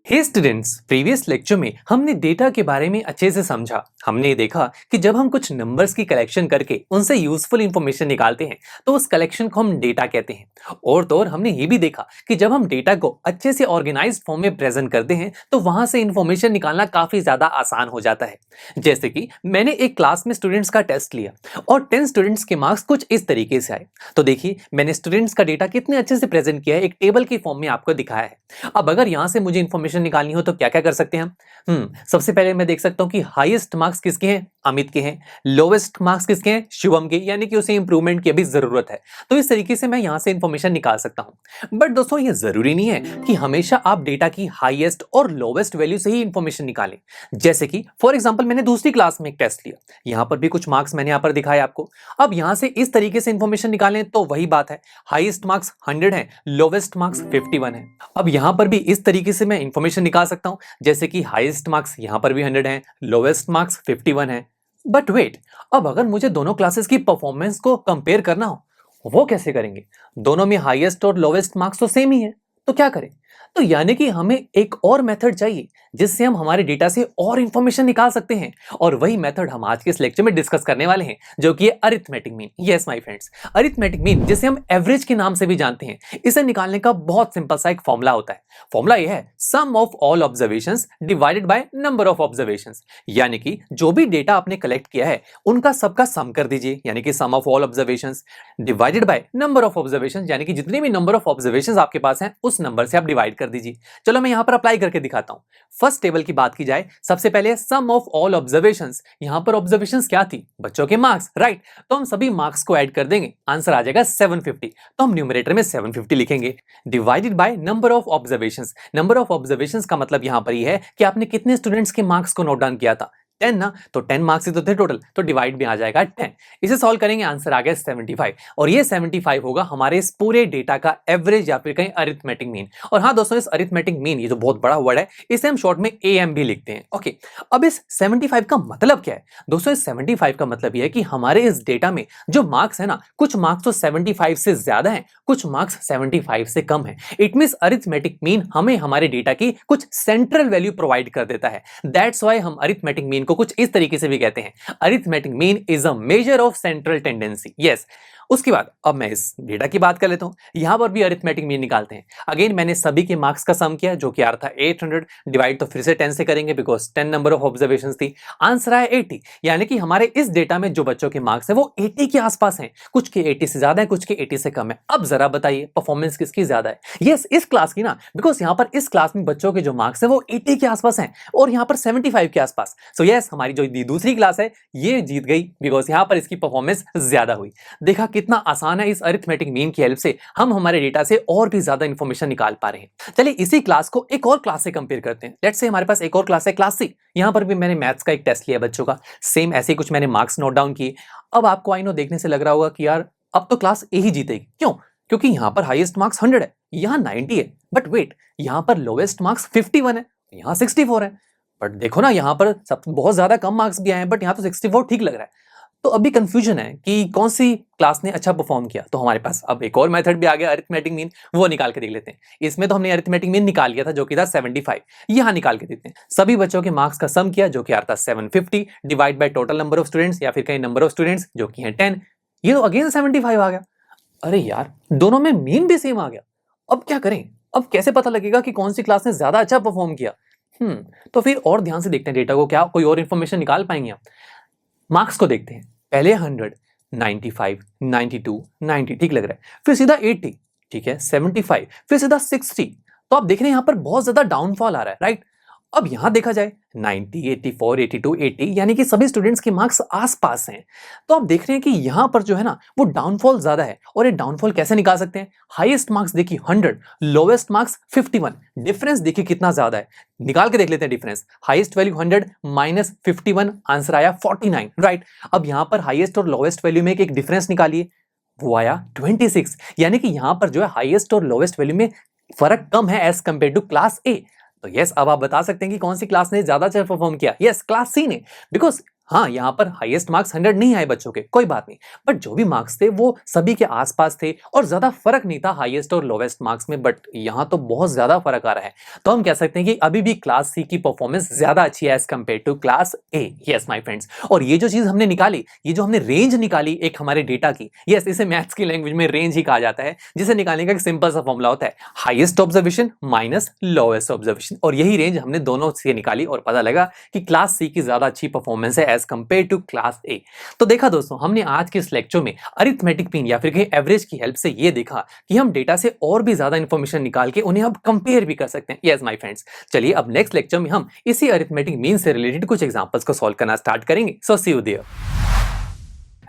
हे students, previous lecture में हमने data के बारे में अच्छे से समझा। हमने देखा कि जब हम कुछ नंबर्स की कलेक्शन करके उनसे यूजफुल इंफॉर्मेशन निकालते हैं तो उस कलेक्शन को हम डेटा कहते हैं। और तो और हमने ये भी देखा कि जब हम डेटा को अच्छे से ऑर्गेनाइज्ड फॉर्म में प्रेजेंट करते हैं तो वहां से इंफॉर्मेशन निकालना काफी ज्यादा आसान हो जाता है। जैसे कि मैंने एक क्लास में स्टूडेंट्स का टेस्ट लिया और 10 स्टूडेंट्स के मार्क्स कुछ इस तरीके से आए। तो देखिए, मैंने स्टूडेंट्स का डेटा कितने अच्छे से प्रेजेंट किया है, एक टेबल के फॉर्म में आपको दिखाया है। अब अगर यहां से मुझे इंफॉर्मेशन निकालनी हो तो क्या क्या कर सकते हैं हम? सबसे पहले मैं देख सकता हूं कि हाईएस्ट मार्क्स किसके हैं, अमित के हैं। लोवेस्ट मार्क्स किसके हैं, शिवम के, यानी कि उसे इंप्रूवमेंट की अभी जरूरत है। तो इस तरीके से मैं यहां से इंफॉर्मेशन निकाल सकता हूं। बट दोस्तों, ये जरूरी नहीं है कि हमेशा आप डेटा की हाईएस्ट और लोवेस्ट वैल्यू से ही इंफॉर्मेशन निकालें। जैसे कि फॉर एग्जांपल मैंने दूसरी क्लास में एक टेस्ट लिया, यहां पर भी कुछ मार्क्स मैंने यहां पर दिखाए आपको। अब यहां से इस तरीके से इंफॉर्मेशन निकालें तो वही बात है, हाईएस्ट मार्क्स 100 है, लोवेस्ट मार्क्स 51 है। अब यहां पर भी इस तरीके से मैं इंफॉर्मेशन निकाल सकता हूं, जैसे कि हाईएस्ट मार्क्स यहां पर भी 100 है, लोवेस्ट मार्क्स 51 है। बट वेट, अब अगर मुझे दोनों क्लासेस की परफॉर्मेंस को कंपेयर करना हो, वो कैसे करेंगे? दोनों में हाईएस्ट और लोवेस्ट मार्क्स तो सेम ही है, तो क्या करें? तो यानी कि हमें एक और मेथड चाहिए जिससे हम हमारे डेटा से और इंफॉर्मेशन निकाल सकते हैं। और वही मेथड हम आज के इस लेक्चर में डिस्कस करने वाले हैं, जो कि है arithmetic mean. Yes my friends, arithmetic mean जिसे हम एवरेज के नाम से भी जानते हैं, इसे निकालने का बहुत सिंपल सा एक फॉर्मूला होता है। फॉर्मूला यह है, sum of all observations divided by number of observations. यानी कि जो भी डेटा आपने कलेक्ट किया है उनका सबका सम कर दीजिए, यानी कि sum of all observations divided by number of observations, यानी कि जितने भी नंबर ऑफ ऑब्जर्वेशंस आपके पास हैं उस नंबर से आप डिवाइड कर दीजिए। चलो मैं यहां पर अप्लाई करके दिखाता हूं। फर्स्ट टेबल की बात की जाए, सबसे पहले सम ऑफ ऑल ऑब्जर्वेशंस। यहां पर ऑब्जर्वेशंस क्या थी? बच्चों के मार्क्स, राइट। तो हम सभी मार्क्स को ऐड कर देंगे, आंसर आ जाएगा 750। तो हम न्यूमरेटर में 750 लिखेंगे, divided by number of observations. Number of observations का मतलब यहां पर यह है कि आपने कितने स्टूडेंट्स के मार्क्स को नोट डाउन किया था, 10 ना, तो 10 मार्क्स ही तो थे टोटल, तो डिवाइड में आ जाएगा 10। इसे सॉल्व करेंगे, आंसर आ गया 75। और ये 75 होगा हमारे इस पूरे डेटा का एवरेज या फिर कहीं अरिथमेटिक मीन। और हाँ दोस्तों, इस अरिथमेटिक मीन, ये तो बहुत बड़ा वर्ड है, इसे हम शॉर्ट में एएम भी लिखते हैं। ओके, अब इस 75 का मतलब क्या है दोस्तों? इस 75 का मतलब यह है कि हमारे इस डेटा में जो मार्क्स है ना, कुछ मार्क्स तो 75 से ज्यादा है, कुछ मार्क्स 75 से कम है। इट मींस अरिथमेटिक मीन हमें हमारे डेटा की कुछ सेंट्रल वैल्यू प्रोवाइड कर देता है। दैट्स व्हाई हम अरिथमेटिक मीन को कुछ इस तरीके से भी कहते हैं, arithmetic mean is a measure of central tendency. Yes, उसके बाद अब मैं इस डेटा की बात कर लेता हूं। यहां पर भी अरिथमेटिक मीन निकालते हैं। अगेन मैंने सभी के मार्क्स का सम किया, जो कि आ रहा था 800, डिवाइड तो फिर से 10 से करेंगे बिकॉज 10 नंबर ऑफ ऑब्जर्वेशंस थी। आंसर आया 80, यानी कि हमारे इस डेटा में जो बच्चों के मार्क्स है वो 80 के आसपास हैं। कुछ के 80 से ज्यादा है, कुछ के 80 से कम है। अब जरा बताइए परफॉर्मेंस किसकी ज्यादा है? यस, इस क्लास की ना, बिकॉज यहां पर इस क्लास में बच्चों के जो मार्क्स है वो 80 के आसपास हैं और यहां पर 75 के आसपास। सो यस, हमारी जो दूसरी क्लास है ये जीत गई, बिकॉज यहां पर इसकी परफॉर्मेंस ज्यादा हुई। देखा कितना आसान है, इस अरिथमेटिक मीन की हेल्प से हम हमारे डेटा से और भी ज्यादा इंफॉर्मेशन निकाल पा रहे हैं। चलिए इसी क्लास को एक और क्लास से कंपेयर करते हैं। लेट्स से हमारे पास एक और क्लास है, क्लास सी। यहां पर भी मैंने मैथ्स का एक टेस्ट लिया बच्चों का, सेम ऐसे ही कुछ मैंने मार्क्स नोट डाउन किए। अब आपको आई नो देखने से लग रहा होगा कि यार अब तो क्लास ए ही जीतेगी। क्यों? क्योंकि यहां पर हाईएस्ट मार्क्स 100 है, यहां 90 है। बट वेट, यहां पर लोवेस्ट मार्क्स 51 है, यहां 64 है। बट देखो ना, यहां पर सब बहुत ज्यादा कम मार्क्स भी आए हैं, बट यहां तो 64 ठीक लग रहा है। तो अभी कंफ्यूजन है कि कौन सी क्लास ने अच्छा परफॉर्म किया। तो हमारे पास अब एक और मेथड भी आ गया, अरिथमेटिक मीन, वो निकाल के देख लेते हैं। इसमें तो हमने अरिथमेटिक मीन निकाल लिया था, जो कि था 75। यहां निकाल के देते हैं, सभी बच्चों के मार्क्स का सम किया, जो कि आ रहा था 750, divide by total number of students या फिर कहीं नंबर ऑफ स्टूडेंट्स, जो कि है 10। ये तो अगेन 75 आ गया। अरे यार, दोनों में मीन भी सेम आ गया। अब क्या करें? अब कैसे पता लगेगा कि कौन सी क्लास ने ज्यादा अच्छा परफॉर्म किया? तो फिर और ध्यान से देखते हैं डेटा को, क्या कोई और इंफॉर्मेशन निकाल पाएंगे आप? मार्क्स को देखते हैं, पहले 100, 95, 92, 90 ठीक लग रहा है, फिर सीधा 80, ठीक है, 75, फिर सीधा 60। तो आप देख रहे हैं यहां पर बहुत ज्यादा डाउनफॉल आ रहा है, राइट। अब यहां देखा जाए 90, 84, 82, 80, यानी कि सभी स्टूडेंट्स के मार्क्स आसपास हैं। तो आप देख रहे हैं कि यहां पर जो है ना वो डाउनफॉल ज्यादा है। और ये डाउनफॉल कैसे निकाल सकते हैं? हाईएस्ट मार्क्स देखिए 100, लोवेस्ट मार्क्स 51, डिफरेंस देखिए कितना ज्यादा है। निकाल के देख लेते हैं difference. Highest value 100 minus 51, answer आया 49, राइट। अब यहां पर हाईएस्ट और लोवेस्ट वैल्यू में एक डिफरेंस निकालिए, वो आया 26, यानी कि यहां पर जो है हाईएस्ट और लोवेस्ट वैल्यू में फर्क कम है as compare to class A. तो यस, अब आप बता सकते हैं कि कौन सी क्लास ने ज्यादा अच्छा परफॉर्म किया? यस, क्लास सी ने, बिकॉज हाँ, यहाँ पर हाईएस्ट मार्क्स 100 नहीं आए बच्चों के, कोई बात नहीं। बट जो भी मार्क्स थे वो सभी के आसपास थे और ज़्यादा फ़र्क नहीं था हाईएस्ट और लोवेस्ट मार्क्स में, बट यहाँ तो बहुत ज़्यादा फ़र्क आ रहा है। तो हम कह सकते हैं कि अभी भी क्लास सी की परफॉर्मेंस ज़्यादा अच्छी है as compare to class A. Yes my friends, और ये जो चीज़ हमने निकाली, ये जो हमने रेंज निकाली एक हमारे डेटा की, यस इसे मैथ्स की लैंग्वेज में रेंज ही कहा जाता है, जिसे निकालने का एक सिंपल सा फॉर्मूला होता है highest observation minus lowest observation, और यही रेंज हमने दोनों से निकाली और पता लगा कि क्लास सी की ज़्यादा अच्छी परफॉर्मेंस है as compare to class A. तो देखा दोस्तों, हमने आज के इस लेक्चर में अरिथमेटिक मीन या फिर कहीं एवरेज की हेल्प से ये देखा कि हम डेटा से और भी ज्यादा इंफॉर्मेशन निकाल के उन्हें अब कंपेयर भी कर सकते हैं। यस माय फ्रेंड्स, चलिए अब नेक्स्ट लेक्चर में हम इसी अरिथमेटिक मीन से रिलेटेड कुछ एग्जांपल्स को सॉल्व करना स्टार्ट करेंगे। So see you there.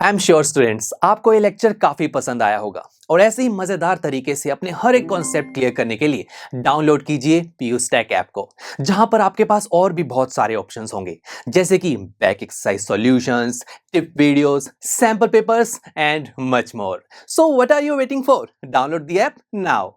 I am sure students, आपको ये लेक्चर काफी पसंद आया होगा और ऐसे ही मजेदार तरीके से अपने हर एक कॉन्सेप्ट क्लियर करने के लिए डाउनलोड कीजिए पीयू स्टैक ऐप को, जहां पर आपके पास और भी बहुत सारे ऑप्शंस होंगे, जैसे कि back exercise solutions, tip videos, sample papers and much more. So what are you waiting for? Download the app now.